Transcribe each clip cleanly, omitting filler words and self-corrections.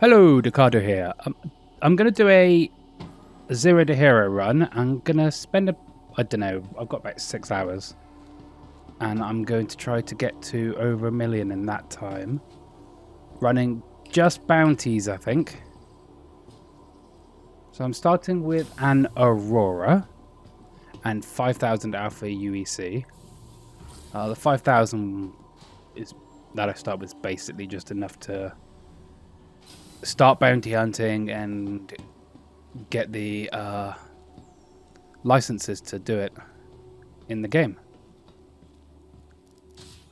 Hello, Decado here. I'm going to do a zero to hero run. I'm going to spend I don't know, I've got about 6 hours. And I'm going to try to get to over 1 million in that time. Running just bounties, I think. So I'm starting with an Aurora and 5,000 Alpha UEC. The 5,000 is that I start with is basically just enough to start bounty hunting and get the licenses to do it in the game.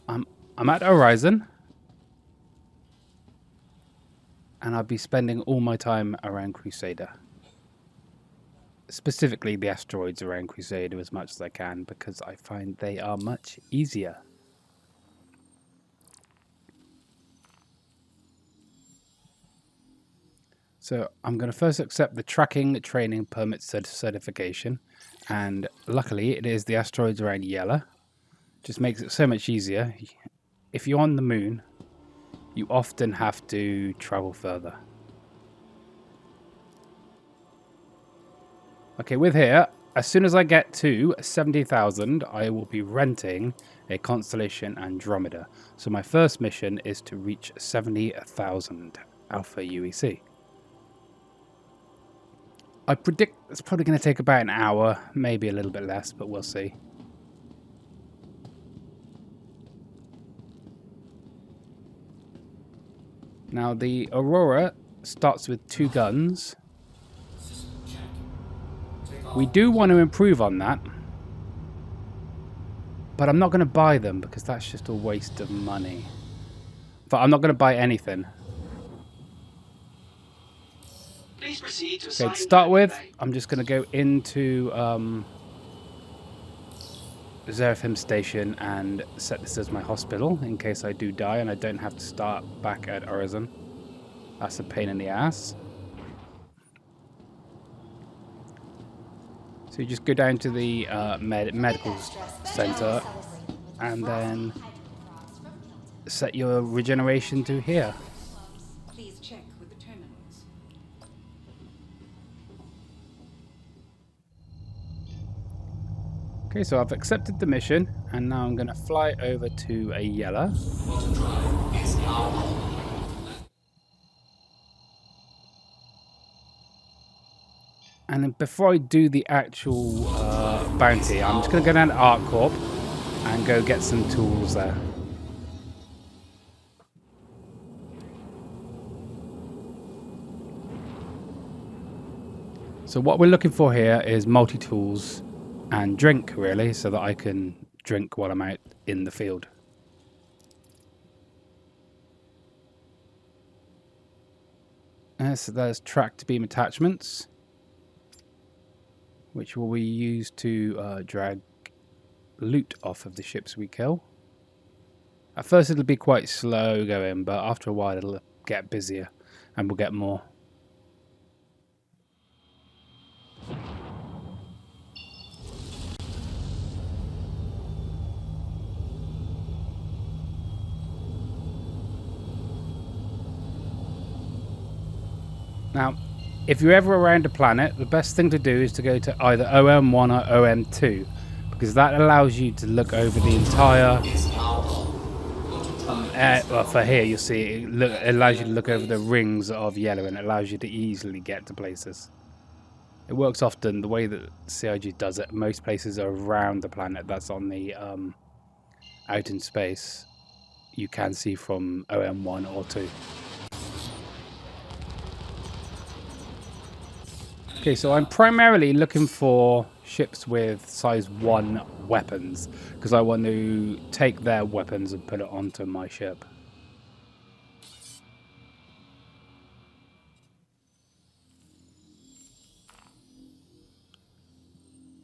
I'm at Horizon, and I'll be spending all my time around Crusader. Specifically the asteroids around Crusader as much as I can, because I find they are much easier. So I'm going to first accept the tracking training permit certification, and luckily it is the asteroids around Yellow. Just makes it so much easier. If you're on the moon, you often have to travel further. Okay, with here, as soon as I get to 70,000, I will be renting a Constellation Andromeda. So my first mission is to reach 70,000 Alpha UEC. I predict it's probably going to take about an hour, maybe a little bit less, but we'll see. Now the Aurora starts with 2 guns. We do want to improve on that, but I'm not going to buy them because that's just a waste of money. But I'm not going to buy anything. Please proceed to Okay, to start with, I'm just going to go into Zeraphim Station and set this as my hospital in case I do die and I don't have to start back at Horizon. That's a pain in the ass. So you just go down to the medical center and then set your regeneration to here. Please check with the terminals. Okay, so I've accepted the mission, and now I'm going to fly over to a Yellow. And then before I do the actual bounty, I'm just going to go down to Art Corp and go get some tools there. So what we're looking for here is multi-tools and drink, really, so that I can drink while I'm out in the field. So there's tracked beam attachments, which will be used to drag loot off of the ships we kill. At first it'll be quite slow going, but after a while it'll get busier and we'll get more. Now, if you're ever around a planet, the best thing to do is to go to either OM1 or OM2, because that allows you to look over the entire... well, for here, you'll see it allows you to look over the rings of Yellow, and it allows you to easily get to places. It works often, the way that CIG does it, most places are around the planet that's on the out in space. You can see from OM1 or 2. Okay, so I'm primarily looking for ships with size 1 weapons, because I want to take their weapons and put it onto my ship.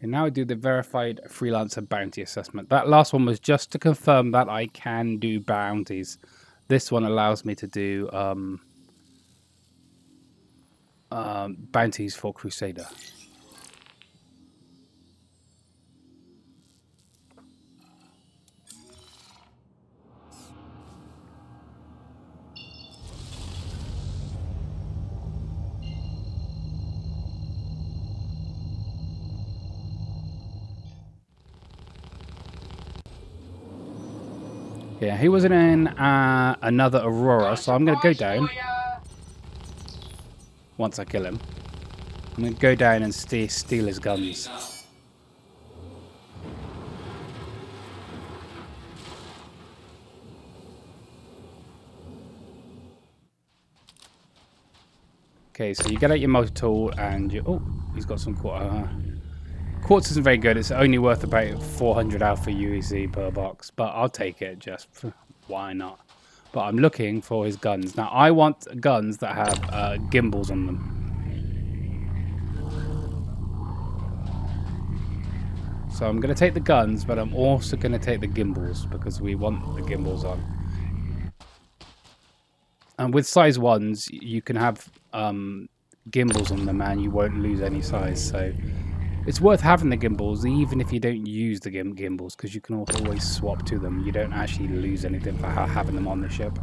And now I do the verified freelancer bounty assessment. That last one was just to confirm that I can do bounties. This one allows me to do bounties for Crusader. Yeah, he wasn't in another Aurora, so I'm going to go down. Once I kill him, I'm going to go down and steal his guns. Okay, so you get out your multi-tool and you... Oh, he's got some quartz. Quartz isn't very good. It's only worth about 400 alpha UEC per box, but I'll take it just... Why not? But I'm looking for his guns. Now, I want guns that have gimbals on them. So I'm going to take the guns, but I'm also going to take the gimbals because we want the gimbals on. And with size 1s, you can have gimbals on them and you won't lose any size. So it's worth having the gimbals even if you don't use the gimbals because you can always swap to them. You don't actually lose anything for having them on the ship.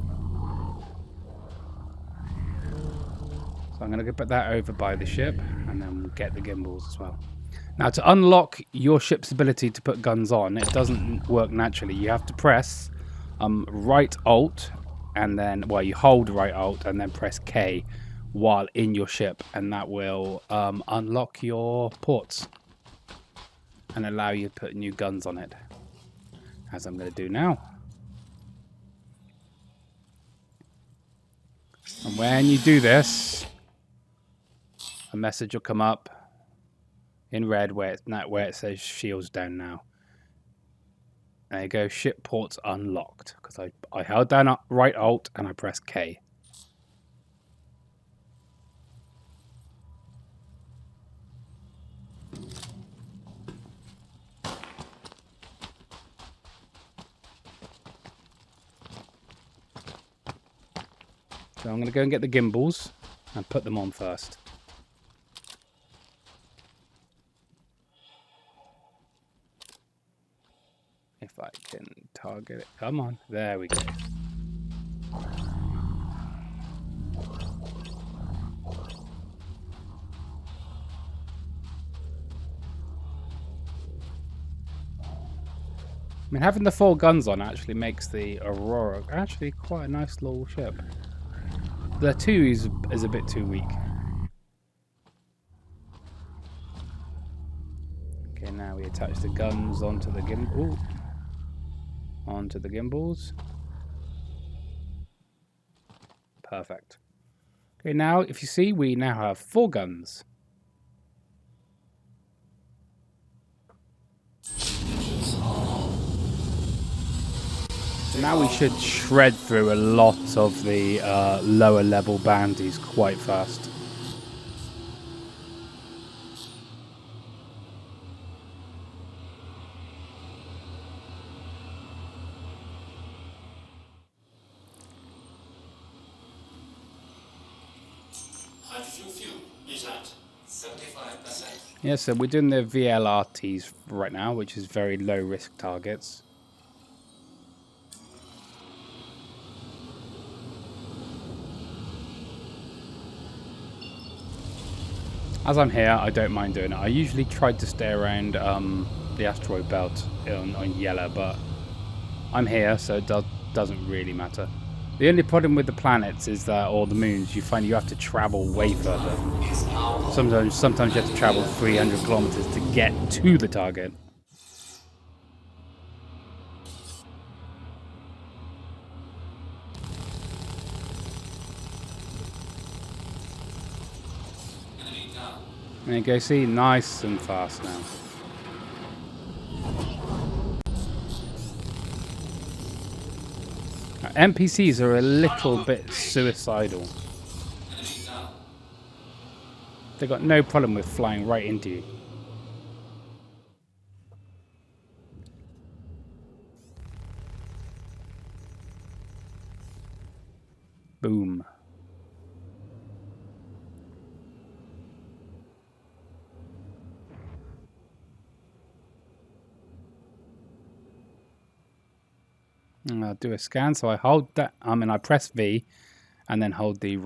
So I'm going to put that over by the ship and then we'll get the gimbals as well. Now to unlock your ship's ability to put guns on, it doesn't work naturally. You have to press right Alt and then, well, you hold right Alt and then press K while in your ship, and that will unlock your ports and allow you to put new guns on it, as I'm going to do now. And when you do this, a message will come up in red where it says shields down now. There you go, ship ports unlocked, because I held down right Alt and I pressed K. So I'm going to go and get the gimbals and put them on first. If I can target it. Come on. There we go. I mean, having the 4 guns on actually makes the Aurora actually quite a nice little ship. The 2 is a bit too weak. Okay, now we attach the guns onto the gimbal. Onto the gimbals. Perfect. Okay, now if you see, we now have 4 guns. Now we should shred through a lot of the lower level bounties quite fast. Hydrogen fuel is at 75%. Yeah, so we're doing the VLRTs right now, which is very low risk targets. As I'm here, I don't mind doing it. I usually try to stay around the asteroid belt on yellow, but I'm here, so it doesn't really matter. The only problem with the planets is that, or the moons, you find you have to travel way further. Sometimes you have to travel 300 kilometers to get to the target. There you go, see, nice and fast now. NPCs are a little bit suicidal. They've got no problem with flying right into you. Boom. And I'll do a scan, so I hold that, I press V and then hold the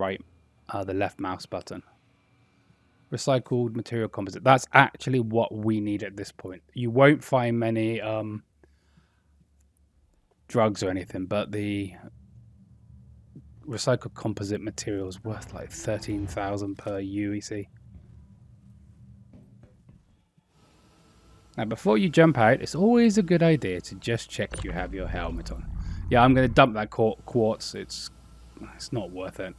left mouse button. Recycled material composite. That's actually what we need at this point. You won't find many drugs or anything, but the recycled composite material is worth like 13,000 per UEC. Now, before you jump out, it's always a good idea to just check you have your helmet on. Yeah, I'm going to dump that quartz. It's not worth it.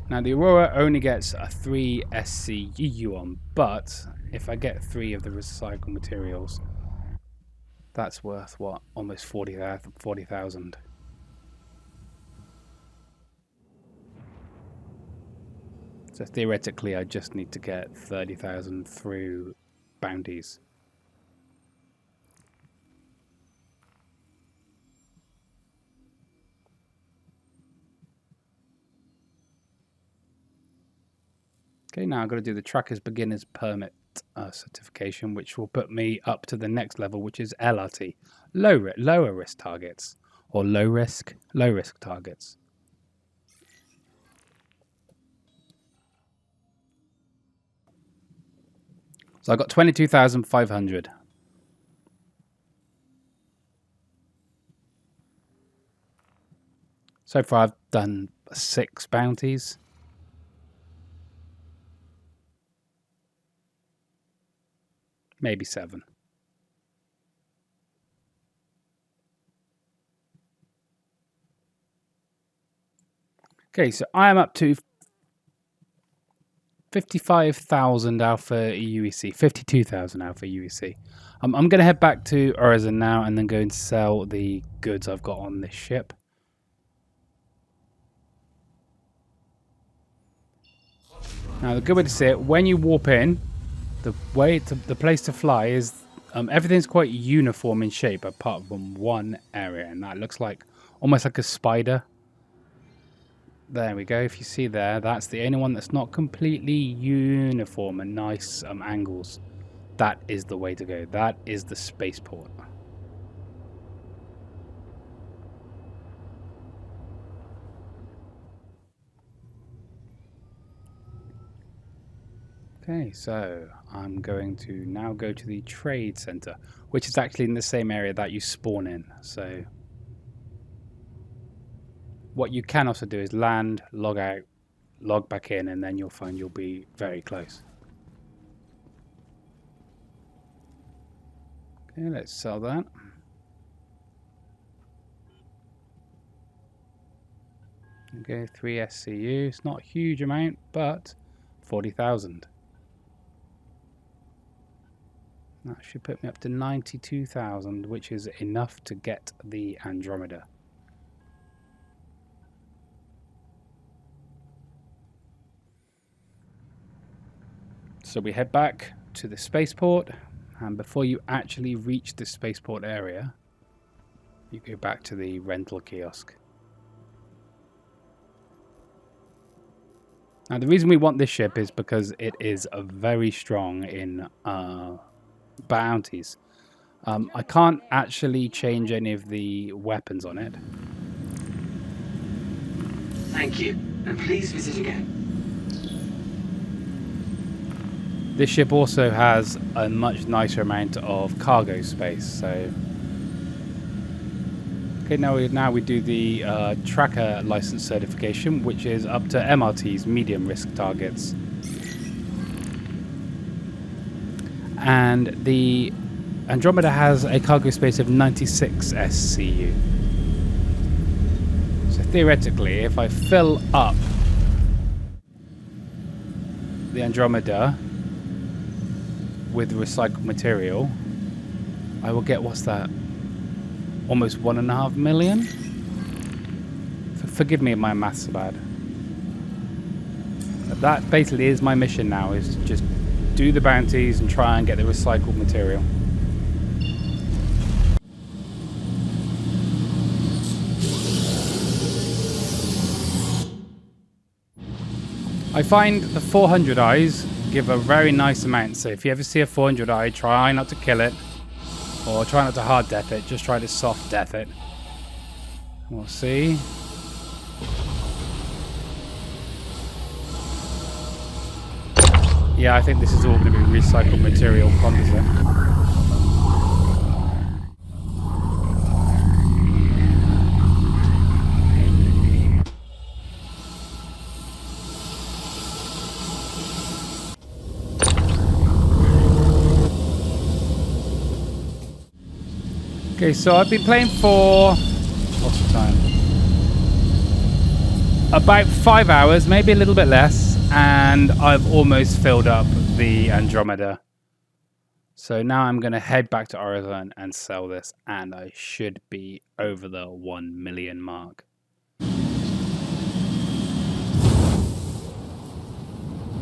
Now, the Aurora only gets a 3 SCU on, but if I get 3 of the recycled materials, that's worth, what, almost 40,000. So theoretically, I just need to get 30,000 through bounties. Okay, now I've got to do the Tracker's Beginner's Permit certification, which will put me up to the next level, which is LRT, lower risk targets, or low risk targets. So I got 22,500. So far I've done 6 bounties. Maybe 7. Okay, so I am up to 55,000 alpha UEC, 52,000 alpha UEC. I'm going to head back to Aurora now and then go and sell the goods I've got on this ship. Now, the good way to see it, when you warp in, the place to fly is everything's quite uniform in shape apart from one area, and that looks like almost like a spider. There we go. If you see there, that's the only one that's not completely uniform and nice angles. That is the way to go. That is the spaceport. Okay, so I'm going to now go to the trade center, which is actually in the same area that you spawn in. So what you can also do is land, log out, log back in, and then you'll find you'll be very close. Okay, let's sell that. Okay, 3 SCU. It's not a huge amount, but 40,000. That should put me up to 92,000, which is enough to get the Andromeda. So we head back to the spaceport, and before you actually reach the spaceport area, you go back to the rental kiosk. Now, the reason we want this ship is because it is very strong in bounties. I can't actually change any of the weapons on it. Thank you, and please visit again. This ship also has a much nicer amount of cargo space. So, okay, now we do the tracker license certification, which is up to MRTs, medium risk targets. And the Andromeda has a cargo space of 96 SCU. So theoretically, if I fill up the Andromeda with recycled material, I will get, what's that? Almost 1.5 million? Forgive me if my maths are bad. But that basically is my mission now, is to just do the bounties and try and get the recycled material. I find the 400 eyes give a very nice amount, so if you ever see a 400 eye, try not to kill it, or try not to hard death it, just try to soft death it. We'll see. Yeah, I think this is all going to be recycled material composite. Okay, so I've been playing for what's the time? About 5 hours, maybe a little bit less, and I've almost filled up the Andromeda. So now I'm going to head back to Oregon and sell this, and I should be over the 1 million mark.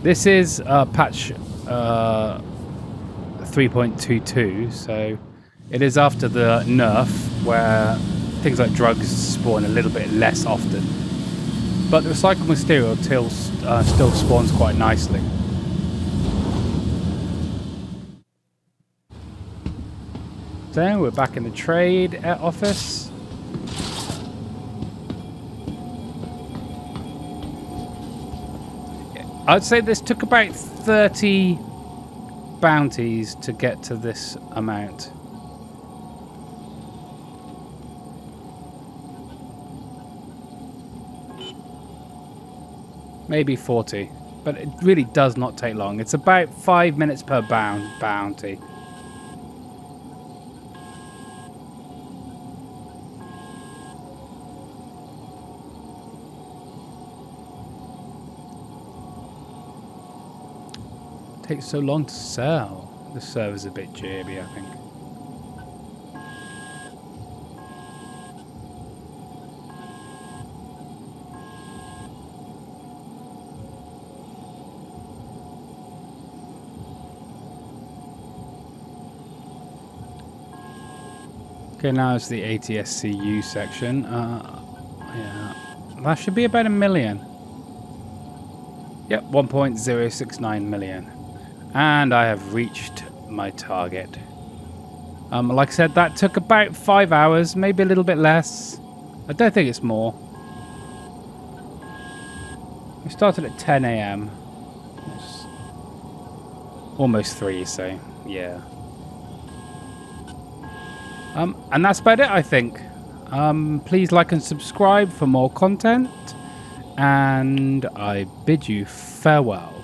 This is patch 3.22, so it is after the nerf where things like drugs spawn a little bit less often. But the recycled material still spawns quite nicely. So we're back in the trade office. I'd say this took about 30 bounties to get to this amount. Maybe 40, but it really does not take long. It's about 5 minutes per bounty. It takes so long to sell. The server's a bit jibby, I think. Okay, now it's the ATSCU section. Yeah, that should be about 1 million. Yep, 1.069 million. And I have reached my target. Like I said, that took about 5 hours, maybe a little bit less. I don't think it's more. We started at 10 a.m. It's almost 3, so yeah. And that's about it, I think. Please like and subscribe for more content. And I bid you farewell.